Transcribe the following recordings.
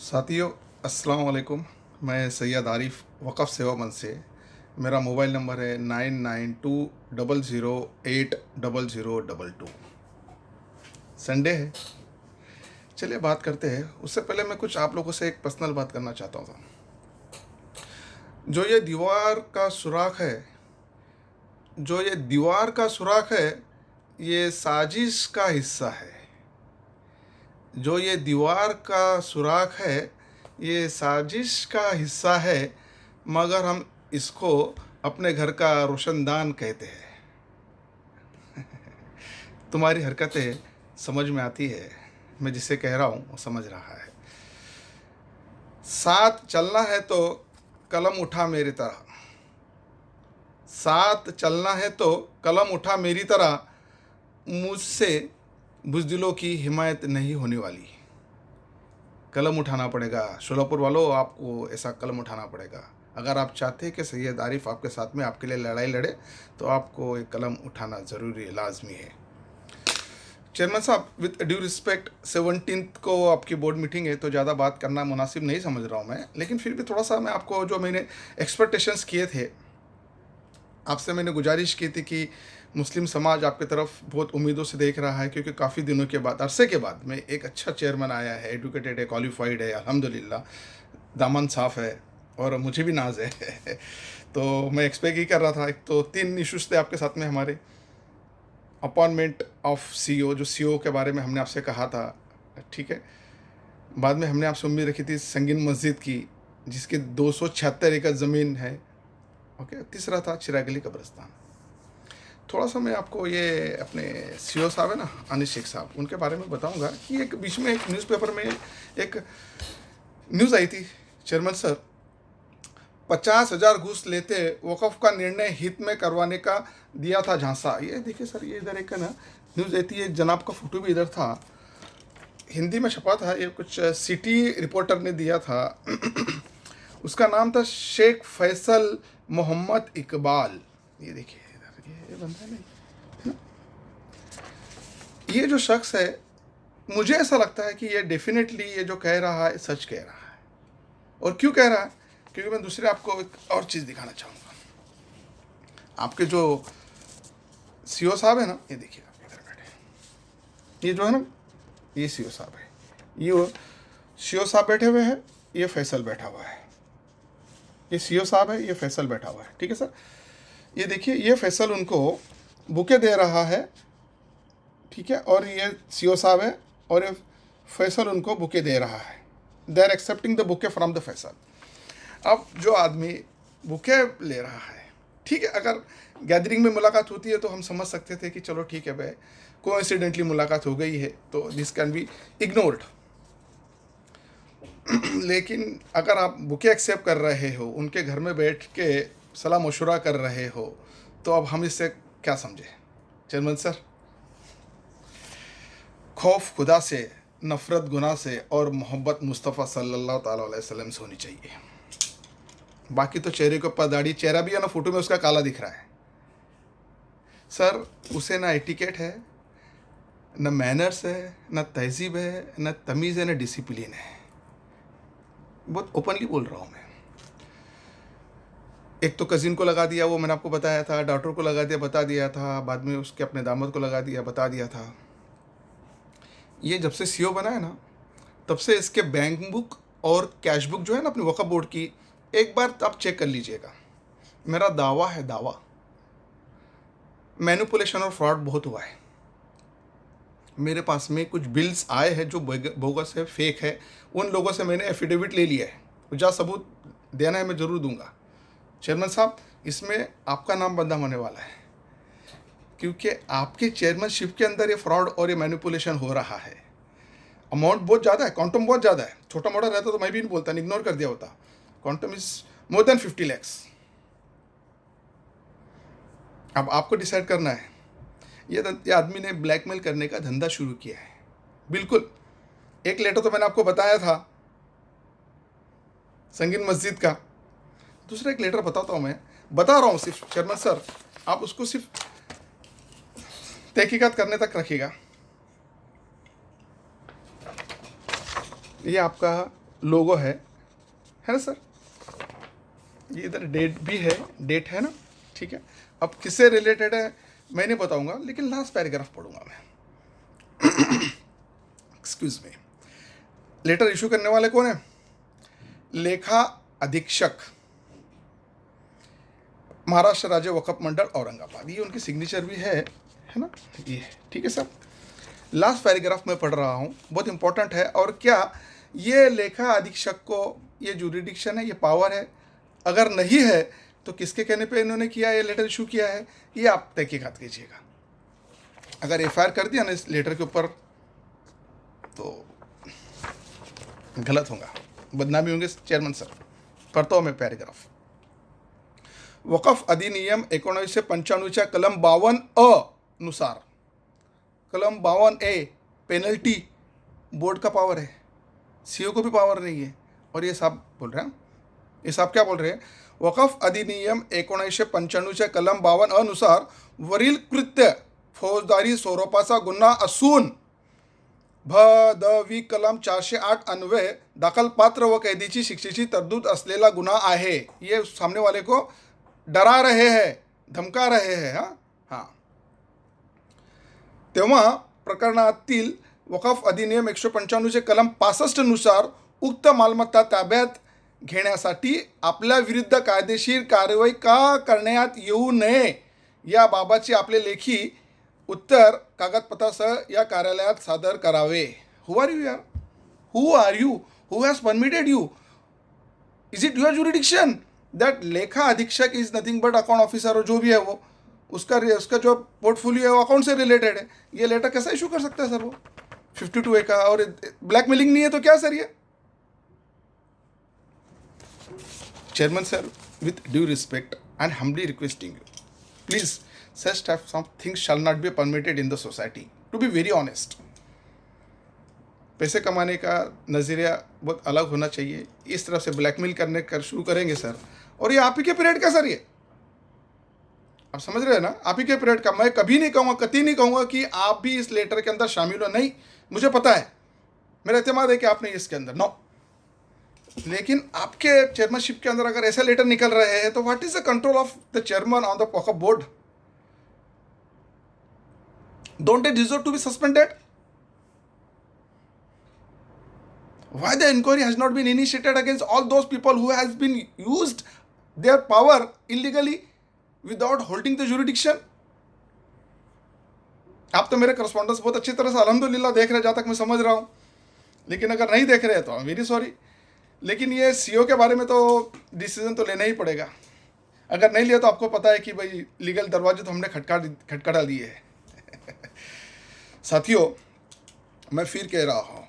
साथियों, अस्सलाम वालेकुम। मैं सैयद आरिफ वक़फ़ सेवा मंच से। मेरा मोबाइल नंबर है 9920080022। संडे है, चलिए बात करते हैं। उससे पहले मैं कुछ आप लोगों से एक पर्सनल बात करना चाहता था। जो ये दीवार का सुराख है जो ये दीवार का सुराख है, ये साजिश का हिस्सा है। जो ये दीवार का सुराख है, ये साजिश का हिस्सा है, मगर हम इसको अपने घर का रोशनदान कहते हैं। तुम्हारी हरकतें समझ में आती है, मैं जिसे कह रहा हूँ वो समझ रहा है। साथ चलना है तो कलम उठा मेरी तरह। साथ चलना है तो कलम उठा मेरी तरह। मुझसे बुज़दिलों की हिमायत नहीं होने वाली। कलम उठाना पड़ेगा शोलापुर वालों, आपको ऐसा कलम उठाना पड़ेगा। अगर आप चाहते हैं कि सैयद आरिफ आपके साथ में आपके लिए लड़ाई लड़े, तो आपको एक कलम उठाना ज़रूरी है, लाजमी है। चेयरमैन साहब, विद ड्यू रिस्पेक्ट, 17 को आपकी बोर्ड मीटिंग है, तो ज़्यादा बात करना मुनासिब नहीं समझ रहा हूँ मैं, लेकिन फिर भी थोड़ा सा मैं आपको, जो मैंने एक्सपेक्टेशंस किए थे आपसे, मैंने गुजारिश की थी कि मुस्लिम समाज आपकी तरफ बहुत उम्मीदों से देख रहा है, क्योंकि काफ़ी दिनों के बाद, अरसे के बाद में एक अच्छा चेयरमैन आया है, एडुकेटेड है, क्वालिफाइड है, अल्हम्दुलिल्लाह, दामन साफ़ है और मुझे भी नाज है। तो मैं एक्सपेक्ट ही कर रहा था। एक तो 3 इश्यूज़ थे आपके साथ में हमारे। अपॉइंटमेंट ऑफ सीईओ, जो सीईओ के बारे में हमने आपसे कहा था, ठीक है। बाद में हमने आपसे उम्मीद रखी थी संगीन मस्जिद की, जिसकी 276 एकड़ ज़मीन है, ओके। तीसरा था चिराग अली कब्रिस्तान। थोड़ा सा मैं आपको ये अपने सीईओ साहब है ना, अनिस शेख साहब, उनके बारे में बताऊंगा कि एक बीच में एक न्यूज़पेपर में एक न्यूज़ आई थी, चेयरमैन सर, 50,000 घूस लेते वक़्फ़ का निर्णय हित में करवाने का दिया था झांसा। ये देखिए सर, ये इधर एक ना न्यूज़ आई थी, ये जनाब का फ़ोटो भी इधर था, हिंदी में छपा था, ये कुछ सिटी रिपोर्टर ने दिया था। उसका नाम था शेख फैसल मोहम्मद इकबाल। ये देखिए इधर, ये बंदा नहीं, ये जो शख्स है, मुझे ऐसा लगता है कि ये डेफिनेटली ये जो कह रहा है सच कह रहा है। और क्यों कह रहा है? क्योंकि मैं दूसरे आपको एक और चीज़ दिखाना चाहूँगा। आपके जो सीईओ साहब है ना, ये देखिए आप इधर बैठे, ये जो है ना, ये सीईओ साहब है, ये सीईओ साहब बैठे हुए हैं, ये फैसल बैठा हुआ है। ये सीईओ साहब है, ये फैसल बैठा हुआ है, ठीक है सर। ये देखिए, ये फैसल उनको बुके दे रहा है, ठीक है, और ये सीईओ साहब है, और ये फैसल उनको बुके दे रहा है। They are accepting the bouquet from the Faisal. अब जो आदमी बुके ले रहा है, ठीक है, अगर गैदरिंग में मुलाकात होती है तो हम समझ सकते थे कि चलो ठीक है भाई, कोइंसिडेंटली मुलाकात हो गई है, तो दिस कैन बी इग्नोर्ड। लेकिन अगर आप बुके एक्सेप्ट कर रहे हो, उनके घर में बैठ के सलाह मशुरा कर रहे हो, तो अब हम इससे क्या समझे? चेयरमैन सर, खौफ खुदा से, नफ़रत गुनाह से, और मोहब्बत मुस्तफ़ा सल्लल्लाहु ताला अलैहि वसल्लम से होनी चाहिए। बाकी तो चेहरे के ऊपर दाढ़ी, चेहरा भी है ना, फोटो में उसका काला दिख रहा है सर। उसे ना एटिकेट है, न मैनर्स है, न तहजीब है, न तमीज़ है, न डिसिप्लिन है। बहुत ओपनली बोल रहा हूँ मैं। एक तो कज़िन को लगा दिया, वो मैंने आपको बताया था, डॉटर को लगा दिया, बता दिया था, बाद में उसके अपने दामाद को लगा दिया, बता दिया था। ये जब से सीईओ बना है ना, तब से इसके बैंक बुक और कैश बुक जो है ना अपनी वक़्फ़ बोर्ड की, एक बार आप चेक कर लीजिएगा। मेरा दावा है, दावा, मैनिपुलेशन और फ्रॉड बहुत हुआ है। मेरे पास में कुछ बिल्स आए हैं जो बोगस है, फेक है। उन लोगों से मैंने एफिडेविट ले लिया है, जहाँ सबूत देना है मैं ज़रूर दूंगा। चेयरमैन साहब, इसमें आपका नाम बदनाम होने वाला है, क्योंकि आपके चेयरमैनशिप के अंदर ये फ्रॉड और ये मैनिपुलेशन हो रहा है। अमाउंट बहुत ज़्यादा है, क्वांटम बहुत ज़्यादा है। छोटा मोटा रहता तो मैं भी नहीं बोलता, इग्नोर कर दिया होता। Quantum is more than 50 lakhs. अब आपको डिसाइड करना है। ये आदमी ने ब्लैकमेल करने का धंधा शुरू किया है, बिल्कुल। एक लेटर तो मैंने आपको बताया था संगीन मस्जिद का, दूसरा एक लेटर बताता हूँ, मैं बता रहा हूँ सिर्फ चेयरमैन सर, आप उसको सिर्फ तहकीकात करने तक रखिएगा। ये आपका लोगो है ना सर? ये इधर डेट भी है, डेट है ना, ठीक है। अब किससे रिलेटेड है मैं नहीं बताऊंगा, लेकिन लास्ट पैराग्राफ पढ़ूंगा मैं। Excuse me. लेटर इशू करने वाले कौन है? लेखा अधीक्षक, महाराष्ट्र राज्य वक्फ मंडल औरंगाबाद। ये उनकी सिग्नेचर भी है ना, ये ठीक है सर। लास्ट पैराग्राफ में पढ़ रहा हूँ, बहुत इंपॉर्टेंट है। और क्या ये लेखा अधीक्षक को ये जुरिडिक्शन है, ये पावर है? अगर नहीं है तो किसके कहने पे इन्होंने किया, ये लेटर इशू किया है, ये आप तहकीकात कीजिएगा। अगर एफआईआर कर दिया ना इस लेटर के ऊपर तो गलत होगा, बदनामी होंगे चेयरमैन सर। पढ़ता हूँ मैं पैराग्राफ। वक़फ़ अधिनियम 1995च्या कलम 52A नुसार, कलम 52A पेनल्टी बोर्ड का पावर है, सीओ को भी पावर नहीं है। और ये साहब बोल रहे हैं, ये साहब क्या बोल रहे हैं? वक़फ़ अधिनियम 1995च्या कलम 52A नुसार वरील कृत्य फौजदारी स्वरूपाचा गुन्हा असून भ.द.वी. कलम 408 अन्वय दाखल पात्र व कैदीची शिक्षेची तरतूद असलेला गुन्हा आहे। ये सामने वाले को डरा रहे हैं, धमका रहे हैं। हां तेव्हा प्रकरणातील वक़फ़ अधिनियम 195 कलम 65 नुसार उक्त मालमत्ता ताब्यात घेण्यासाठी आपल्या विरुद्ध कायदेशीर कारवाई का करण्यात येऊ नये याबाबतचे आपले लेखी उत्तर कागदपत्रासह या कार्यालयात सादर करावे। हु आर यू यार? Who are you? Who has permitted you? Is it your jurisdiction that लेखा अधीक्षक is nothing but account officer, और जो भी है वो उसका जो पोर्टफोलियो है वो अकाउंट से रिलेटेड है। ये लेटर कैसा इशू कर सकता है सर वो 52A का? और ब्लैकमेलिंग नहीं है तो क्या सर ये? Chairman sir, with due respect and humbly requesting you, please, such type of things shall not be permitted in the society. To be very honest, पैसे कमाने का नज़रिया बहुत अलग होना चाहिए। इस तरफ से ब्लैकमेल करने कर शुरू करेंगे सर, और ये आप ही के पीरियड का सर, ये आप समझ रहे हैं ना, आप ही के पीरियड का। मैं कभी नहीं कहूँगा, कतई नहीं कहूँगा कि आप भी इस लेटर के अंदर शामिल हो, नहीं, मुझे पता है, मेरा एतमाद है कि आप नहीं इसके अंदर, नो। लेकिन आपके चेयरमैनशिप के अंदर अगर ऐसे लेटर निकल रहे हैं तो what is the control of the chairman on the Waqf board? Don't they deserve to be suspended? Why the inquiry has not been initiated against all those people who has been used their power illegally without holding the jurisdiction? आप तो मेरे correspondence बहुत अच्छी तरह से अल्हम्दुलिल्लाह देख रहे हैं, जहाँ तक मैं समझ रहा हूँ। लेकिन अगर नहीं देख रहे हैं तो आई एम वेरी सॉरी। लेकिन ये सीओ के बारे में तो डिसीजन तो लेना ही पड़ेगा। अगर नहीं लिया तो आपको पता है कि भाई लीगल दरवाजे तो हमने खटखटा दिए है। साथियों, मैं फिर कह रहा हूँ,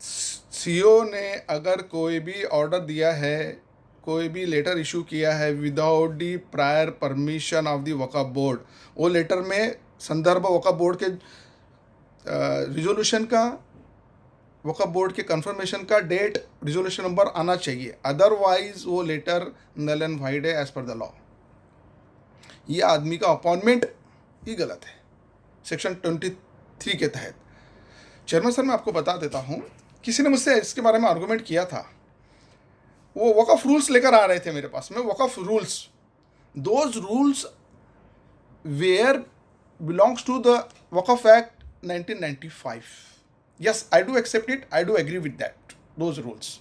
सीओ ने अगर कोई भी ऑर्डर दिया है, कोई भी लेटर इशू किया है without the prior permission of the Waqf board, वो लेटर में संदर्भ वक्फ बोर्ड के रिजोल्यूशन का, वक्फ बोर्ड के कंफर्मेशन का डेट, रिजोल्यूशन नंबर आना चाहिए। अदरवाइज वो लेटर नल एंड वाइड है एज पर द लॉ। ये आदमी का अपॉइंटमेंट ही गलत है सेक्शन 23 के तहत। चेयरमैन सर, मैं आपको बता देता हूँ, किसी ने मुझसे इसके बारे में आर्गूमेंट किया था। वो वक्फ रूल्स लेकर आ रहे थे मेरे पास में, Waqf rules, those rules where belongs to the Waqf act 1995। Yes, I do accept it, I do agree with that those rules.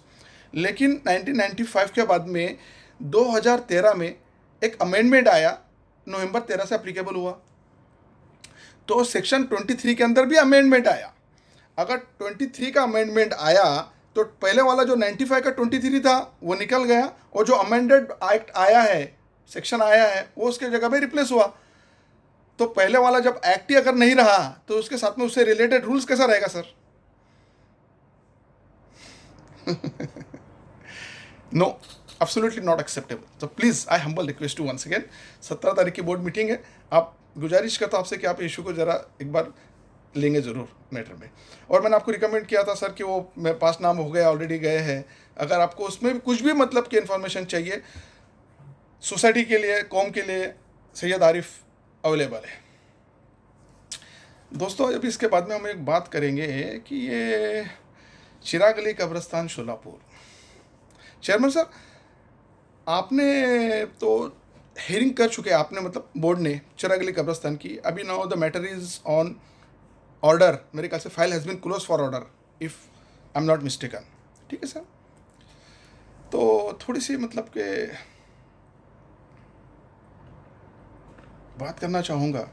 लेकिन 1995 के बाद में 2013 में एक अमेंडमेंट आया, नवंबर 13 से एप्लीकेबल हुआ, तो सेक्शन 23 के अंदर भी अमेंडमेंट आया। अगर 23 का अमेंडमेंट आया तो पहले वाला जो 95 का 23 था वो निकल गया, और जो अमेंडेड एक्ट आया है, सेक्शन आया है, वो उसके जगह पे रिप्लेस हुआ। तो पहले वाला जब एक्ट ही अगर नहीं रहा तो उसके साथ में उससे रिलेटेड रूल्स कैसा रहेगा sir? No, absolutely not acceptable. तो please I humble request to once again, 17 तारीख की बोर्ड मीटिंग है, आप गुजारिश करता हूँ आपसे कि आप इशू को ज़रा एक बार लेंगे ज़रूर मैटर में। और मैंने आपको रिकमेंड किया था सर कि वो मेरे पास नाम हो गया, ऑलरेडी गए हैं। अगर आपको उसमें भी कुछ भी मतलब की इन्फॉर्मेशन चाहिए सोसाइटी के लिए, कौम के लिए, सैयद आरिफ अवेलेबल है। दोस्तों, अभी इसके बाद में हम एक बात करेंगे कि ये चिराग अली कब्रिस्तान शोलापुर। चेयरमैन सर, आपने तो हेयरिंग कर चुके हैं, आपने मतलब बोर्ड ने चिराग अली कब्रिस्तान की। अभी now the matter is on order, मेरे ख्याल से file has been close for order if I am not mistaken. ठीक है सर, तो थोड़ी सी मतलब कि बात करना चाहूँगा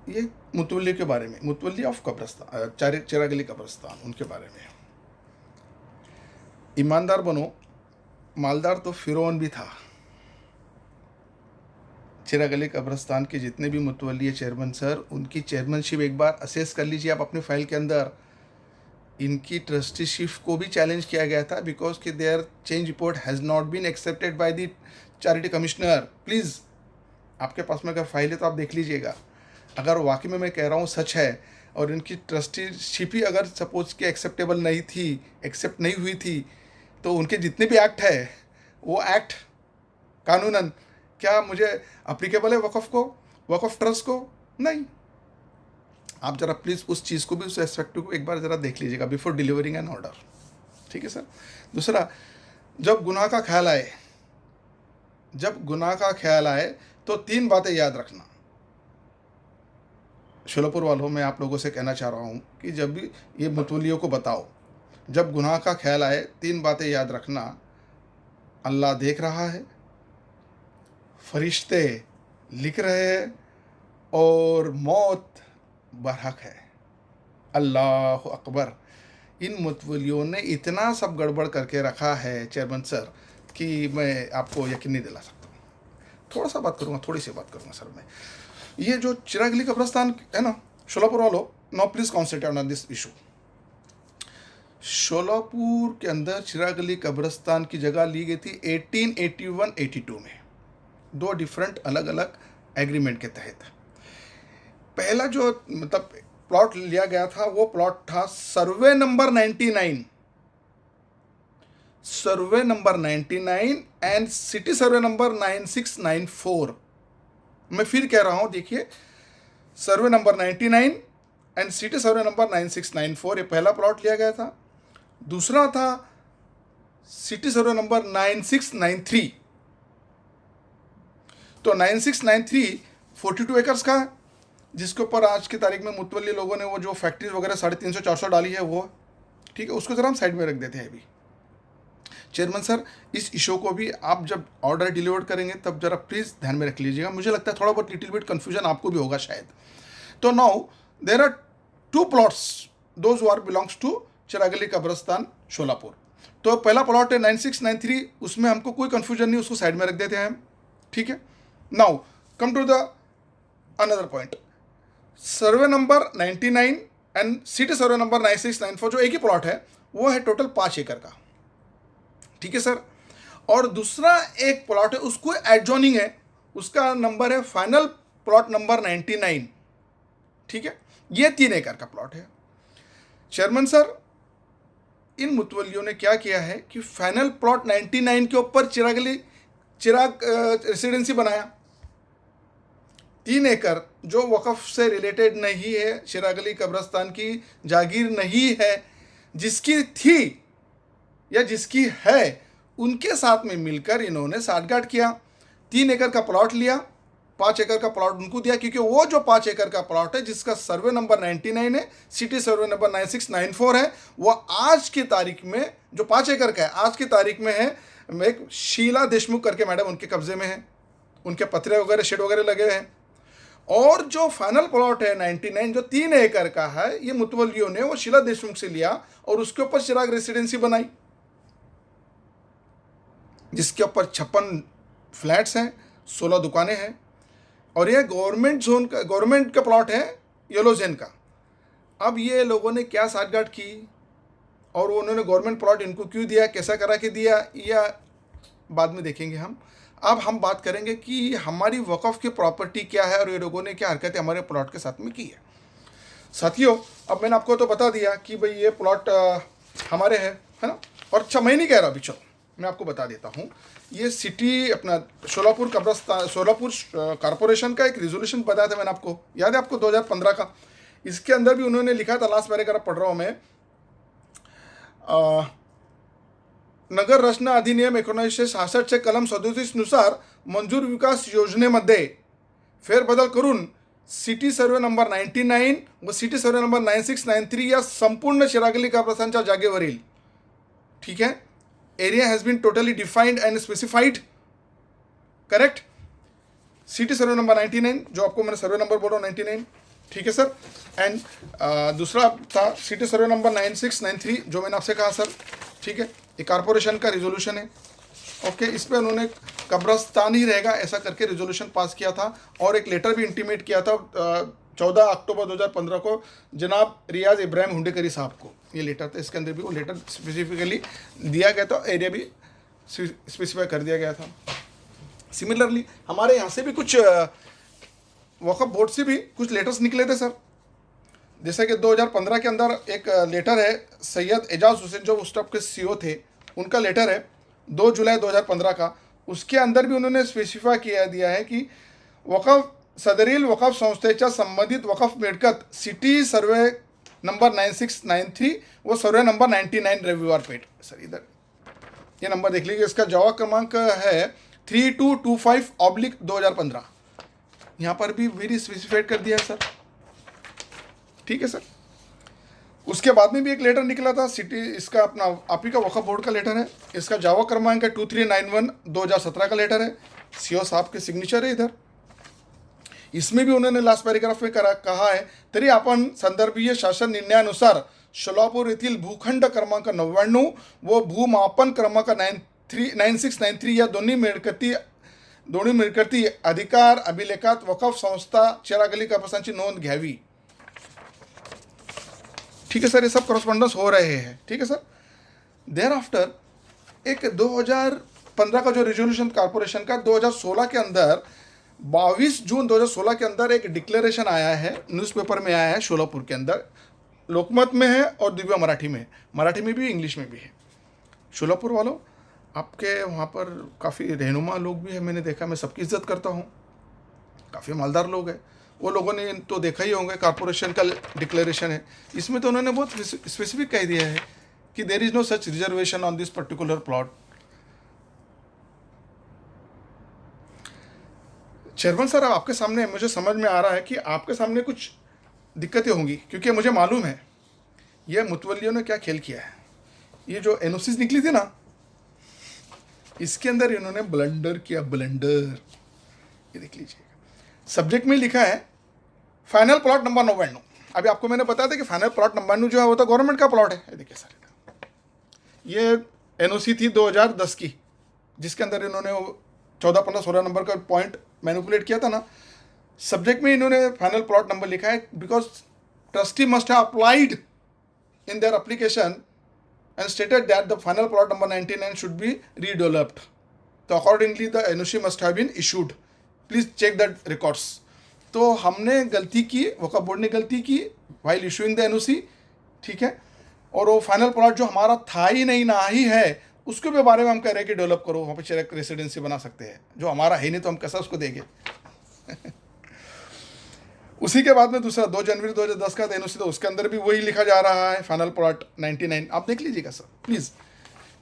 ये मुतवल्ली के बारे में, मुतवल्ली ऑफ कब्रिस्तान, चिराग अली कब्रिस्तान, उनके बारे में। ईमानदार बनो, मालदार तो फिरौन भी था। चिराग अली कब्रिस्तान के जितने भी मुतवल्ली है चेयरमैन सर, उनकी चेयरमैनशिप एक बार असेस कर लीजिए आप अपने फाइल के अंदर। इनकी ट्रस्टीशिप को भी चैलेंज किया गया था बिकॉज कि their change report has not been accepted by the charity commissioner. Please आपके पास में अगर फाइल है तो आप देख लीजिएगा। अगर वाकई में मैं कह रहा हूँ सच है और इनकी ट्रस्टीशिप ही अगर सपोज कि एक्सेप्टेबल नहीं थी, एक्सेप्ट नहीं हुई थी, तो उनके जितने भी एक्ट है वो एक्ट कानूनन क्या मुझे अप्लीकेबल है वक़फ़ को, वक़फ़ ट्रस्ट को? नहीं। आप ज़रा प्लीज़ उस चीज़ को भी, उस एस्पेक्ट को एक बार ज़रा देख लीजिएगा बिफोर डिलीवरिंग एन ऑर्डर। ठीक है सर। दूसरा, जब गुनाह का ख्याल आए, जब गुनाह का ख्याल आए तो 3 बातें याद रखना। शोलापुर वालों, मैं आप लोगों से कहना चाह रहा हूँ कि जब भी ये मुतवल्लियों को बताओ, जब गुनाह का ख्याल आए 3 बातें याद रखना। अल्लाह देख रहा है, फरिश्ते लिख रहे हैं और मौत बरहक है। अल्लाह अकबर। इन मुतवल्लियों ने इतना सब गड़बड़ करके रखा है चेयरमैन सर कि मैं आपको यकीन नहीं दिला सकता। थोड़ा सा बात करूँगा, थोड़ी सी बात करूँगा सर मैं। ये जो चिराग अली कब्रिस्तान है ना, शोलापुर वालों, no please concentrate on this issue. Sholapur के अंदर चिराग अली कब्रिस्तान की जगह ली गई थी 1881-82 में, 2 डिफरेंट अलग अलग एग्रीमेंट के तहत। पहला जो मतलब प्लॉट लिया गया था वो प्लॉट था सर्वे number 99, survey number 99 and city survey number 9694। मैं फिर कह रहा हूं, देखिए, सर्वे number 99 and city survey number 9694, ये पहला प्लॉट लिया गया था। दूसरा था सिटी सर्वे नंबर 9693। तो 9693 42 एकर्स का है, जिसके ऊपर आज की तारीख में मुतवल्ली लोगों ने वो जो फैक्ट्रीज वगैरह 350-400 डाली है वो, ठीक है, उसको जरा हम साइड में रख देते हैं अभी। चेयरमैन सर, इस इशू को भी आप जब ऑर्डर डिलीवर करेंगे तब जरा प्लीज़ ध्यान में रख लीजिएगा। मुझे लगता है थोड़ा बहुत लिटिल बिट कन्फ्यूजन आपको भी होगा शायद। तो now there are 2 plots those are belongs to Chirag Ali कब्रिस्तान शोलापुर। तो पहला प्लॉट है 9693, उसमें हमको कोई कन्फ्यूजन नहीं, उसको साइड में रख देते हैं हम। ठीक है, now come to the another point. Survey number 99 and city survey number 9694 जो एक ही प्लॉट है वो है टोटल 5 एकड़ का। ठीक है सर। और दूसरा एक प्लॉट है उसको एडजॉइनिंग है, उसका नंबर है फाइनल प्लॉट नंबर 99। ठीक है, ये 3 एकड़ का प्लॉट है। चेयरमैन सर, इन मुतवल्लियों ने क्या किया है कि फाइनल प्लॉट 99 के ऊपर चिराग रेसिडेंसी बनाया। 3 एकड़ जो वक़फ़ से रिलेटेड नहीं है, चिराग अली कब्रिस्तान की जागीर नहीं है, जिसकी थी या जिसकी है, उनके साथ में मिलकर इन्होंने साठगांठ किया। 3 एकड़ का प्लॉट लिया, 5 एकड़ का प्लॉट उनको दिया, क्योंकि वो जो 5 एकड़ का प्लॉट है जिसका सर्वे नंबर 99 है, सिटी सर्वे नंबर 9694 है, वो आज की तारीख में जो 5 एकड़ का है आज की तारीख में है एक शीला देशमुख करके मैडम उनके कब्जे में है, उनके पत्रे वगैरह शेड वगैरह लगे हुए हैं। और जो फाइनल प्लॉट है 99 जो 3 एकड़ का है, ये मुतवल्लियों ने वो शीला देशमुख से लिया और उसके ऊपर चिराग रेसिडेंसी बनाई, जिसके ऊपर 56 फ्लैट्स हैं, 16 दुकानें हैं। और ये गवर्नमेंट जोन का, गवर्नमेंट का प्लॉट है, येलो जोन का। अब ये लोगों ने क्या साठगांठ की और उन्होंने गवर्नमेंट प्लॉट इनको क्यों दिया, कैसा करा के दिया, या बाद में देखेंगे हम। अब हम बात करेंगे कि हमारी वक़फ़ की प्रॉपर्टी क्या है और ये लोगों ने क्या हरकतें हमारे प्लॉट के साथ में की है। साथियों, अब मैंने आपको तो बता दिया कि भाई ये प्लॉट हमारे है ना। और अच्छा, मैं नहीं कह रहा अभी, चलो मैं आपको बता देता हूँ। ये सिटी अपना शोलापुर कब्रिस्तान, शोलापुर कॉरपोरेशन का एक रिजोल्यूशन बताया था मैंने आपको, याद है आपको, 2015 का। इसके अंदर भी उन्होंने लिखा था, लास्ट पैराग्राफ पढ़ रहा हूँ मैं, नगर रचना अधिनियम 1966चे कलम 37 नुसार मंजूर विकास योजनेमध्ये फेरबदल करून सिटी सर्वे नंबर 99 व सिटी सर्वे नंबर 9693 या संपूर्ण चिरागली काप्रस्थानच्या जागेवरील, ठीक है, area has been totally defined and specified, correct. City survey number 99, जो आपको मैंने सर्वे नंबर बोला 99, ठीक है सर। एंड दूसरा था सिटी सर्वे नंबर 9693, जो मैंने आपसे कहा सर, ठीक है, ये कारपोरेशन का रिजोल्यूशन है, ओके। इस पर उन्होंने कब्रस्तान ही रहेगा ऐसा करके रिजोल्यूशन पास किया था और एक लेटर भी इंटीमेट किया था 14 अक्टूबर 2015 को जनाब रियाज इब्राहिम हुंडेकरी साहब को। ये लेटर था, इसके अंदर भी वो लेटर स्पेसिफिकली दिया गया था, एरिया भी स्पेसिफाई कर दिया गया था। सिमिलरली हमारे यहाँ से भी कुछ वक्फ बोर्ड से भी कुछ लेटर्स निकले थे सर, जैसे कि 2015 के अंदर एक लेटर है सैयद एजाज हुसैन, जो उस टाइप के सीईओ थे, उनका लेटर है 2 जुलाई 2015 का। उसके अंदर भी उन्होंने स्पेसिफाई किया दिया है की वक्फ सदरील वक्फ संस्थेच्या संबंधित वक्फ मिळकत सिटी सर्वे नंबर 9693 व सर्वे नंबर 99 रविवार पेठ। सर इधर ये नंबर देख लीजिए, इसका जवाब क्रमांक है 3225/2015। यहाँ पर भी वेरी स्पेसिफाइड कर दिया है सर, ठीक है सर। उसके बाद में भी एक लेटर निकला था सिटी, इसका अपना आप ही का वक्फ बोर्ड का लेटर है, इसका जावा क्रमांक है 2391/2017 का लेटर है, सीओ साहब के सिग्नेचर है इधर। इसमें भी उन्होंने लास्ट पॅरेग्राफ में कहा है, तरी आपण संदर्भीय शासन निर्णयानुसार सोलापूर येथील भूखंड क्रमांक 99 व भूमापन क्रमांक 9693 या दोन्ही मिळकती अधिकार अभिलेखात वक्फ संस्था चिरागली काप्रस्थानची नोंद घ्यावी, ठीक है सर। ये सब करस्पॉन्डेंस हो रहे हैं, ठीक है सर। देयर आफ्टर एक 2015 का जो रिजोल्यूशन कॉर्पोरेशन का 2016 के अंदर 22 जून 2016 के अंदर एक डिक्लेरेशन आया है, न्यूज़पेपर में आया है, शोलापुर के अंदर, लोकमत में है और दिव्य मराठी में है, मराठी में भी इंग्लिश में भी है। शोलापुर वालों, आपके वहाँ पर काफ़ी रहनुमा लोग भी हैं, मैंने देखा, मैं सबकी इज्जत करता हूँ, काफ़ी मालदार लोग हैं, वो लोगों ने तो देखा ही होंगे, कॉर्पोरेशन का डिक्लेरेशन है, इसमें तो उन्होंने बहुत स्पेसिफिक कह दिया है कि there is no such reservation on this particular plot. Chairman sir, आपके सामने मुझे समझ में आ रहा है कि आपके सामने कुछ दिक्कतें होंगी, क्योंकि मुझे मालूम है ये मुतवल्लियों ने क्या खेल किया है। ये जो एनओसीज निकली थी ना, इसके अंदर इन्होंने ब्लंडर किया, ब्लंडर। ये देख लीजिएगा, सब्जेक्ट में लिखा है फाइनल प्लॉट नंबर 99। अभी आपको मैंने बताया था कि फाइनल प्लॉट नंबर 99 जो है वो तो गवर्नमेंट का प्लॉट है। ये देखिए सर, ये एनओसी थी 2010 की, जिसके अंदर इन्होंने 14, 15, 16 नंबर का पॉइंट मैनिपुलेट किया था ना। सब्जेक्ट में इन्होंने फाइनल प्लॉट नंबर लिखा है because trustee must have applied in their application and stated that the final plot number 99 should be redeveloped. So accordingly the NOC must have been issued. Please check that records. तो हमने गलती की, वक्फ board ने गलती की while issuing the NOC, ठीक है। और वो फाइनल प्लॉट जो हमारा था ही नहीं, ना ही है, उसके भी बारे में हम कह रहे हैं कि डेवलप करो, वहाँ पे चिराग रेसिडेंसी बना सकते हैं। जो हमारा है नहीं तो हम कैसा उसको देंगे। उसी के बाद में दूसरा 2 जनवरी 2010 का एनओसी, तो उसके अंदर भी वही लिखा जा रहा है फाइनल प्लॉट 99। आप देख लीजिएगा सर प्लीज़,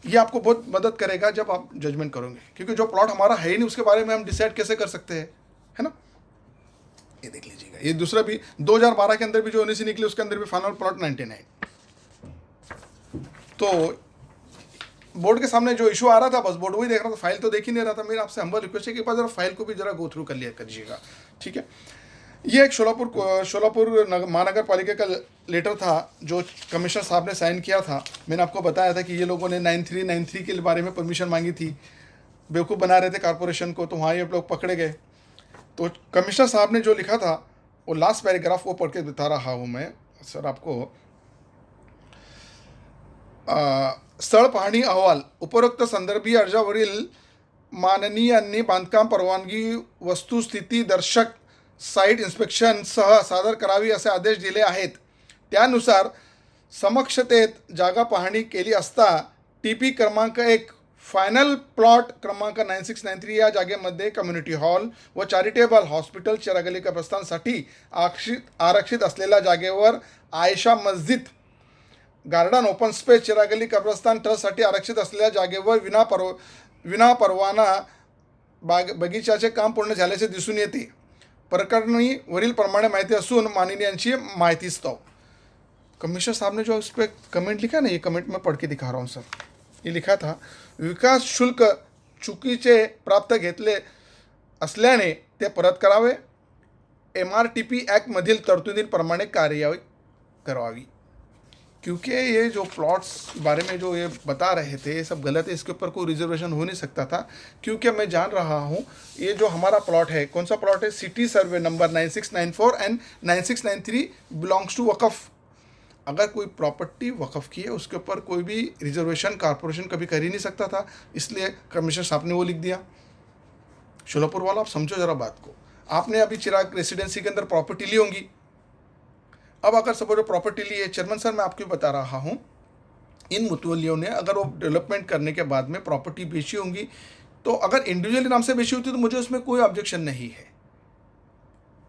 ये आपको बहुत मदद करेगा जब आप जजमेंट करोगे, क्योंकि जो प्लॉट हमारा है ही नहीं उसके बारे में हम डिसाइड कैसे कर सकते हैं, है ना। ये देख लीजिएगा, ये दूसरा भी 2012 के अंदर भी जो एनओसी निकली उसके अंदर भी फाइनल प्लॉट 99। तो बोर्ड के सामने जो इशू आ रहा था, बस बोर्ड वही देख रहा था, फाइल तो देख ही नहीं रहा था। मेरा आपसे हम्बल रिक्वेस्ट है कि जरा फाइल को भी जरा गो थ्रू कर लिया करिएगा, ठीक है। ये एक शोलापुर महानगर पालिका का लेटर था जो कमिश्नर साहब ने साइन किया था। मैंने आपको बताया था कि ये लोगों ने 9393 के बारे में परमिशन मांगी थी, बेवकूफ़ बना रहे थे कॉर्पोरेशन को, तो वहाँ ये लोग पकड़े गए। तो कमिश्नर साहब ने जो लिखा था वो लास्ट पैराग्राफ वो पढ़ के बता रहा हूँ मैं सर आपको। स्थळ पाहणी अहवाल उपरोक्त संदर्भीय अर्जावरील माननीयांनी बांधकाम परवानगी वस्तुस्थिती दर्शक साईट इन्स्पेक्शनसह सादर करावी असे आदेश दिले आहेत। त्यानुसार समक्षतेत जागा पाहणी केली असता TP क्रमांक 1 फायनल प्लॉट क्रमांक 9693 या जागेमध्ये कम्युनिटी हॉल व चॅरिटेबल हॉस्पिटल चिरागली कब्रस्तानसाठी आरक्षित असलेल्या जागेवर आयशा मस्जिद गार्डन ओपन स्पेस चिरागली कब्रस्तान ट्रस्टसाठी आरक्षित असलेल्या जागेवर विना परवाना बगीचाचे काम पूर्ण झाल्याचे दिसून येते. प्रकरणी वरील प्रमाणे माहिती असून माननीयांची माहिती स्तव. कमिश्नर साहब ने जो उस पर कमेंट लिखा ना, ये कमेंट मैं पढ़ के दिखा रहा हूँ सर. ये लिखा था, विकास शुल्क चुकीचे प्राप्त घेतले असल्याने ते परत करावे. MRTP ॲक्टमधील तरतुदींप्रमाणे कार्यवाही करवावी. क्योंकि ये जो प्लॉट्स बारे में जो ये बता रहे थे ये सब गलत है, इसके ऊपर कोई रिजर्वेशन हो नहीं सकता था. क्योंकि मैं जान रहा हूँ ये जो हमारा प्लॉट है, कौन सा प्लॉट है, city survey number 9694 and 9693 belongs to Waqf. अगर कोई प्रॉपर्टी वक़फ़ की है उसके ऊपर कोई भी रिजर्वेशन कॉरपोरेशन कभी कर ही नहीं सकता था, इसलिए कमिश्नर साहब ने वो लिख दिया. शोलापुर वाला आप समझो ज़रा बात को. आपने अभी चिराग रेसिडेंसी के अंदर प्रॉपर्टी ली होंगी. अब अगर सपोज प्रॉपर्टी ली है, चेयरमैन सर मैं आपको बता रहा हूँ, इन मुतवल्लियों ने अगर वो डेवलपमेंट करने के बाद में प्रॉपर्टी बेची होंगी, तो अगर इंडिविजुअली नाम से बेची होती तो मुझे उसमें कोई ऑब्जेक्शन नहीं है.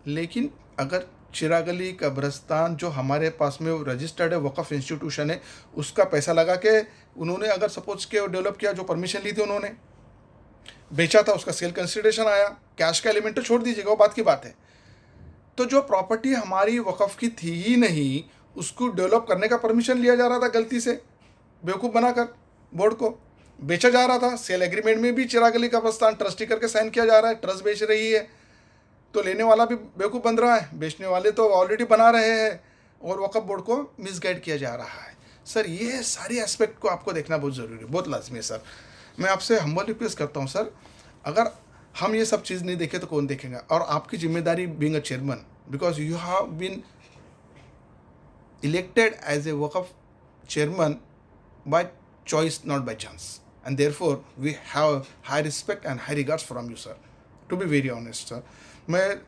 लेकिन अगर चिरागली कब्रस्तान जो हमारे पास में रजिस्टर्ड है, वक़फ़ इंस्टीट्यूशन है, उसका पैसा लगा के उन्होंने अगर सपोज के डेवलप किया, जो परमिशन ली थी उन्होंने बेचा था, उसका सेल कंसिडरेशन आया, कैश का एलिमेंट तो छोड़ दीजिएगा, वो बात की बात है. तो जो प्रॉपर्टी हमारी वक़फ़ की थी ही नहीं, उसको डेवलप करने का परमिशन लिया जा रहा था गलती से, बेवकूफ़ बनाकर बोर्ड को बेचा जा रहा था. सेल एग्रीमेंट में भी चिरागली कब्रस्तान ट्रस्टी करके साइन किया जा रहा है, ट्रस्ट बेच रही है, तो लेने वाला भी बेवकूफ़ बन रहा है, बेचने वाले तो ऑलरेडी बना रहे हैं, और वक़फ़ बोर्ड को मिसगाइड किया जा रहा है. सर ये सारी एस्पेक्ट को आपको देखना बहुत ज़रूरी है, बहुत लाजमी है सर. मैं आपसे हम्बल रिक्वेस्ट करता हूँ सर, अगर हम ये सब चीज़ नहीं देखें तो कौन देखेगा. और आपकी जिम्मेदारी being a chairman, because you have been elected as a Waqf chairman by choice, not by chance, and therefore we have high respect and high regards from you sir, to be very honest sir. मैं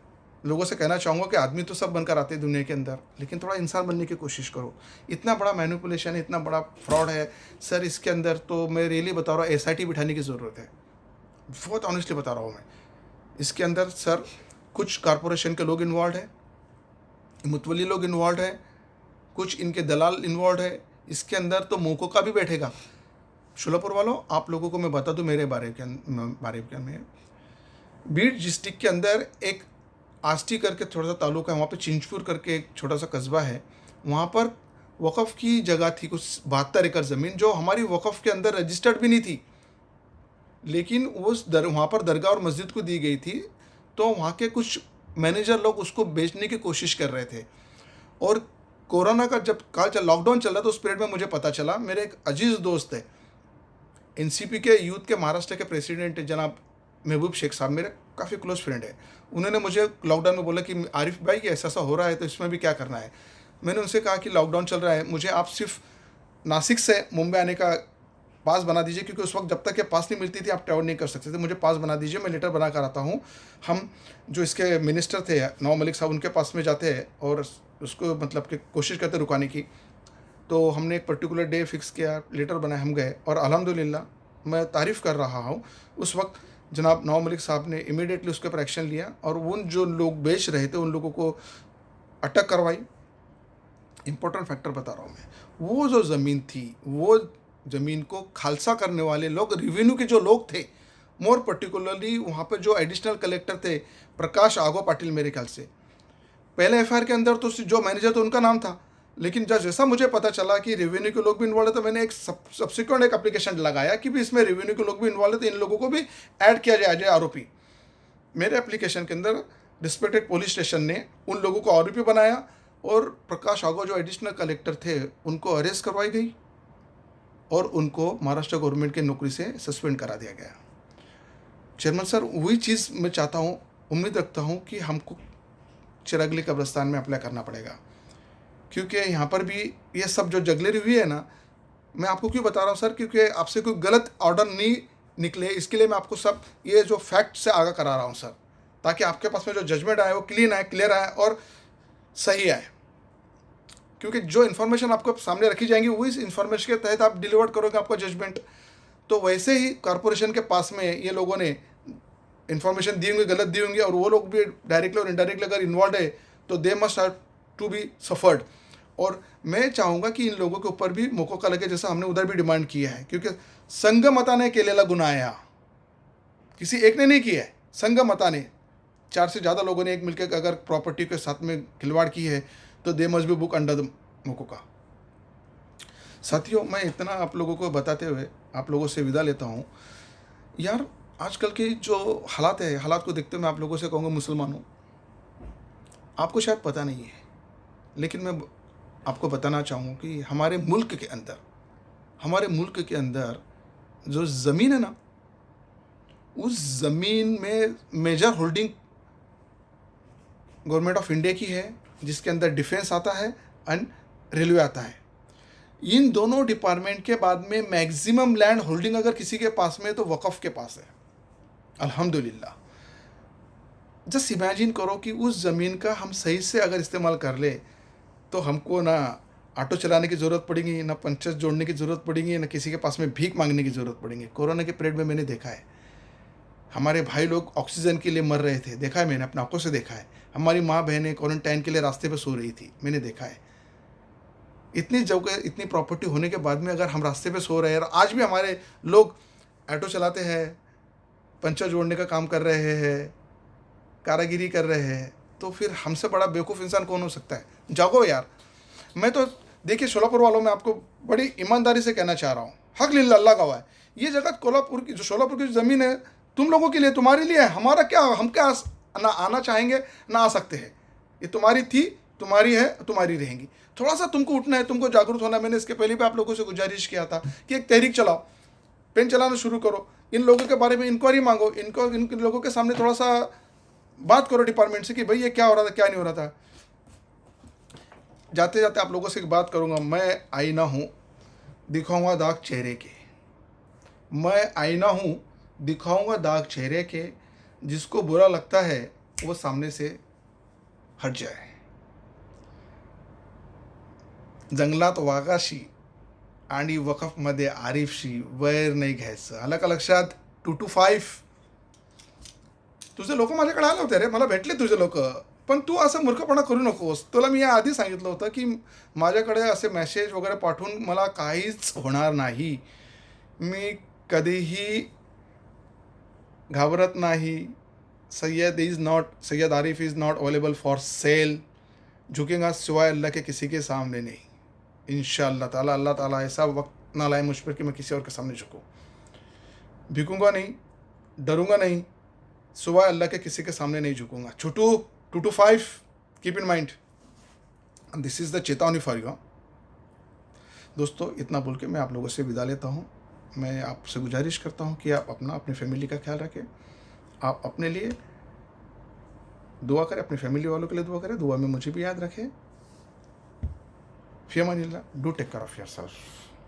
लोगों से कहना चाहूँगा कि आदमी तो सब बनकर आते हैं दुनिया के अंदर, लेकिन थोड़ा इंसान बनने की कोशिश करो. इतना बड़ा मैनिपुलेशन है, इतना बड़ा फ्रॉड है सर इसके अंदर, तो मैं रियली बता रहा हूँ SIT बिठाने की ज़रूरत है. बहुत ऑनेस्टली बता रहा हूँ मैं. इसके अंदर सर कुछ कॉरपोरेशन के लोग इन्वॉल्व हैं, मुतवली लोग इन्वॉल्व हैं, कुछ इनके दलाल इन्वॉल्व है. इसके अंदर तो मोको का भी बैठेगा. शोलापुर वालों, आप लोगों को मैं बता दूं मेरे बारे में, बीड डिस्ट्रिक्ट के अंदर एक आष्टी करके थोड़ा सा तालुका है, वहाँ पे चिंचपुर करके एक छोटा सा कस्बा है. वहाँ पर वक़फ़ की जगह थी कुछ 72 एकड़ ज़मीन, जो हमारी वक़फ़ के अंदर रजिस्टर्ड भी नहीं थी, लेकिन वहाँ पर दरगाह और मस्जिद को दी गई थी. तो वहाँ के कुछ मैनेजर लोग उसको बेचने की कोशिश कर रहे थे. और कोरोना का जब लॉकडाउन चल रहा था, उस पीरियड में मुझे पता चला, मेरे एक अजीज़ दोस्त है, NCP के यूथ के महाराष्ट्र के प्रेसिडेंट जनाब महबूब शेख साहब, मेरे काफ़ी क्लोज फ्रेंड है. उन्होंने मुझे लॉकडाउन में बोला कि आरिफ भाई ये ऐसा हो रहा है, तो इसमें भी क्या करना है. मैंने उनसे कहा कि लॉकडाउन चल रहा है, मुझे आप सिर्फ नासिक से मुंबई आने का पास बना दीजिए, क्योंकि उस वक्त जब तक ये पास नहीं मिलती थी आप ट्रैवल नहीं कर सकते थे. मुझे पास बना दीजिए, मैं लेटर बना कर आता हूँ. हम जो इसके मिनिस्टर थे नवाब मलिक साहब, उनके पास में जाते हैं और उसको मतलब कि कोशिश करते रुकाने की. तो हमने एक पर्टिकुलर डे फिक्स किया, लेटर बनाए, हम गए, और अल्हम्दुलिल्लाह मैं तारीफ़ कर रहा हूँ, उस वक्त जनाब नवाब मलिक साहब ने इमीडिएटली उसके ऊपर एक्शन लिया और उन जो लोग बेच रहे थे उन लोगों को अटक करवाई. इम्पोर्टेंट फैक्टर बता रहा हूँ मैं. वो जो ज़मीन थी, वो ज़मीन को खालसा करने वाले लोग, रेवेन्यू के जो लोग थे, मोर पर्टिकुलरली वहाँ पे जो एडिशनल कलेक्टर थे प्रकाश आगो पाटिल, मेरे ख्याल से पहले FIR के अंदर तो जो मैनेजर था उनका नाम था, लेकिन जैसा मुझे पता चला कि रेवेन्यू के लोग भी इन्वॉल्व है, तो मैंने एक सब्सिक्वेंट एक एप्लीकेशन लगाया कि भी इसमें रेवेन्यू के लोग भी इन्वॉल्व है, तो इन लोगों को भी ऐड किया जाए एज आरोपी. मेरे एप्लीकेशन के अंदर रिस्पेक्टेड पुलिस स्टेशन ने उन लोगों को आरोपी बनाया और प्रकाश आगो जो एडिशनल कलेक्टर थे उनको अरेस्ट करवाई गई और उनको महाराष्ट्र गवर्नमेंट की नौकरी से सस्पेंड करा दिया गया. चेयरमैन सर, वही चीज़ मैं चाहता हूँ, उम्मीद रखता हूँ कि हमको चिरागली कब्रस्तान में अप्लाई करना पड़ेगा, क्योंकि यहाँ पर भी ये सब जो जगलेरी हुई है ना, मैं आपको क्यों बता रहा हूँ सर, क्योंकि आपसे कोई गलत ऑर्डर नहीं निकले, इसके लिए मैं आपको सब ये जो फैक्ट से आगाह करा रहा हूँ सर, ताकि आपके पास में जो जजमेंट आए वो क्लियर आए और सही आए. क्योंकि जो इन्फॉर्मेशन आपको सामने रखी जाएंगी वही इस इन्फॉर्मेशन के तहत आप डिलीवर करोगे आपका जजमेंट. तो वैसे ही कॉरपोरेशन के पास में ये लोगों ने इन्फॉर्मेशन दी होंगी, गलत दी होंगी, और वो लोग भी डायरेक्टली और इनडायरेक्टली अगर इन्वॉल्व है तो they must have to be suffered. और मैं चाहूँगा कि इन लोगों के ऊपर भी मोकोका लगे, जैसा हमने उधर भी डिमांड किया है, क्योंकि संघ मताने केलेला गुन्हा है यहाँ, किसी एक ने नहीं किया है, संघ मताने 4 से ज़्यादा लोगों ने एक मिलकर अगर प्रॉपर्टी के साथ में खिलवाड़ की है तो they must be book under the MCOCA. साथियों, मैं इतना आप लोगों को बताते हुए आप लोगों से विदा लेता हूँ। यार, आजकल की जो हालात है, हालात को देखते हुए मैं आप लोगों से कहूँगा, मुसलमानों, आपको शायद पता नहीं है, लेकिन मैं आपको बताना चाहूँ कि हमारे मुल्क के अंदर जो ज़मीन है ना, उस ज़मीन में major holding government of India की है, जिसके अंदर डिफेंस आता है एंड रेलवे आता है। इन दोनों डिपार्टमेंट के बाद में मैक्सिमम लैंड होल्डिंग अगर किसी के पास में है तो वक़फ़ के पास है। अल्हम्दुलिल्लाह। जस्ट इमेजिन करो कि उस ज़मीन का हम सही से अगर इस्तेमाल कर ले तो हमको ना ऑटो चलाने की ज़रूरत पड़ेगी, ना पंचर जोड़ने की ज़रूरत पड़ेगी, ना किसी के पास में भीख मांगने की ज़रूरत पड़ेगी। कोरोना के पीरियड में मैंने देखा है, हमारे भाई लोग ऑक्सीजन के लिए मर रहे थे, देखा है, मैंने अपने आंखों से देखा है। हमारी माँ बहनें क्वारंटाइन के लिए रास्ते पर सो रही थी, मैंने देखा है। इतनी जगह, इतनी प्रॉपर्टी होने के बाद में अगर हम रास्ते पे सो रहे हैं, और आज भी हमारे लोग ऑटो चलाते हैं, पंचर जोड़ने का काम कर रहे हैं, कारागिरी कर रहे हैं, तो फिर हमसे बड़ा बेवकूफ़ इंसान कौन हो सकता है? जागो यार। मैं तो देखिए, शोलापुर वालों में आपको बड़ी ईमानदारी से कहना चाह रहा हूँ, हक लिल्लाह, अल्लाह का हुआ है, ये जगह कोल्हापुर की, जो शोलापुर की ज़मीन है, तुम लोगों के लिए, तुम्हारे लिए है। हमारा क्या, हम क्या ना आना चाहेंगे ना आ सकते हैं। ये तुम्हारी थी, तुम्हारी है, तुम्हारी रहेंगी। थोड़ा सा तुमको उठना है, तुमको जागरूक होना है। मैंने इसके पहले भी आप लोगों से गुजारिश किया था कि एक तहरीक चलाओ, पेन चलाना शुरू करो, इन लोगों के बारे में इंक्वायरी मांगो, इन लोगों के सामने थोड़ा सा बात करो डिपार्टमेंट से कि भाई ये क्या हो रहा था, क्या नहीं हो रहा था। जाते जाते आप लोगों से एक बात करूंगा, मैं आईना हूँ, दिखाऊंगा दाग चेहरे के। मैं आईना हूँ, दिखाऊंगा दाग चेहरे के, जिसको बुरा लगता है वो सामने से हट जाए। जंगलात वाघाशी आणि वकफमध्ये आरिफशी वैर नाही घ्यायचं, आलं का लक्षात? 2 to 5 तुझे लोक माझ्याकडे आले होते रे, मला भेटले तुझे लोक, पण तू असं मूर्खपणा करू नकोस. तुला मी या आधी सांगितलं होतं की माझ्याकडे असे मेसेज वगैरे पाठवून मला काहीच होणार नाही. मी कधीही घाबरत नाही. Syed Arif is not available for sale. झुकेगा सिवाय अल्लाह के किसी के सामने नहीं. इंशाअल्लाह ताला, अल्लाह ताला ऐसा वक्त ना लाए मुझ पर कि मैं किसी और के सामने झुकूँ. झुकूँगा नहीं, डरूंगा नहीं, सुबह अल्लाह के किसी के सामने नहीं झुकूंगा. छोटू, 2 to 5, keep in mind, this is the चेतावनी फॉर यू. दोस्तों, इतना बोल के मैं आप लोगों से विदा लेता हूँ. मैं आपसे गुजारिश करता हूँ कि आप अपनी फैमिली का ख्याल रखें. आप अपने लिए दुआ करें, अपनी फैमिली वालों के लिए दुआ करें, दुआ में मुझे भी याद रखें. फ़ी अमानिल्लाह. Do take care of yourself.